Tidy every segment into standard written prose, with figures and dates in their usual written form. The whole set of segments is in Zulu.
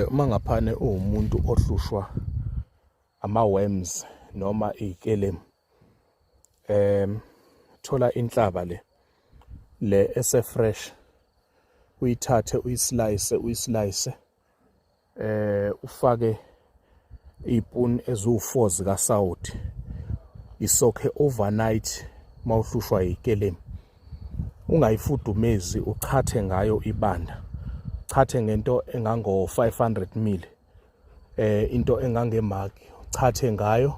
Uma ngaphane uwumuntu ohlushwa ama-worms noma ikelemu, thola inhlaba le ese-fresh, uyithathe uyislayise, ufake iy'puni eziwu-4 zikasawoti, isokhe overnight mawuhlushwa ikelemu. Ungayifudumezi, uchathe ngayo ibanda, chathe ngento engango-500 ml, into engangemagi, uchathe ngayo,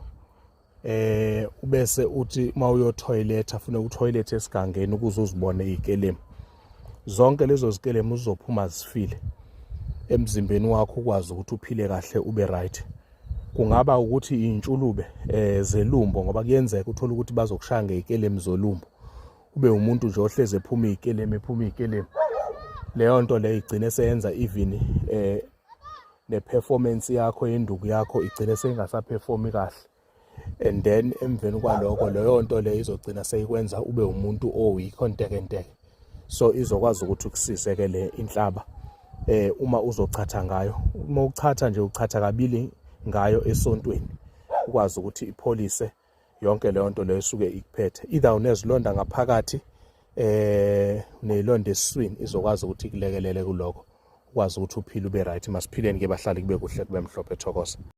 ubese uthi mawuyothoyiletha, funeka uthoyilethe esigangeni ukuze uzibone iy'kelemu. Zonke lezo zikelemu zizophuma zifile emzimbeni wakho, ukwazi ukuthi uphile kahle, ube right. Kungaba ukuthi iy'ntshulube zelumbo, ngoba kuyenzeka uthole ukuthi bazokushaya ngey'kelemu zolumbo, ube umuntu nje ohlezi ephuma iy'kelemu. Leyo nto leyo igcine seyenza even ne-performance yakho yenduku yakho igcine seyingasaphefom'i kahle. And then emveni kwalokho leyo nto leyo izogcina seyikwenza ube umuntu o-weak, ontekenteke. So izokwazi ukuthi ukusise-ke le inhlaba uma uzochatha ngayo. Uma uchatha nje, uchatha kabili ngayo esontweni, ukwazi ukuthi ipholise yonke leyo nto leyo esuke ikuphethe. Either unezilonda ngaphakathi uney'londa esiswini, izokwazi ukuthi ikulekelele kulokho, ukwazi ukuthi uphile ube right. Masiphileni-ke bahlali, kube kuhle, kube mhlophe, thokoza.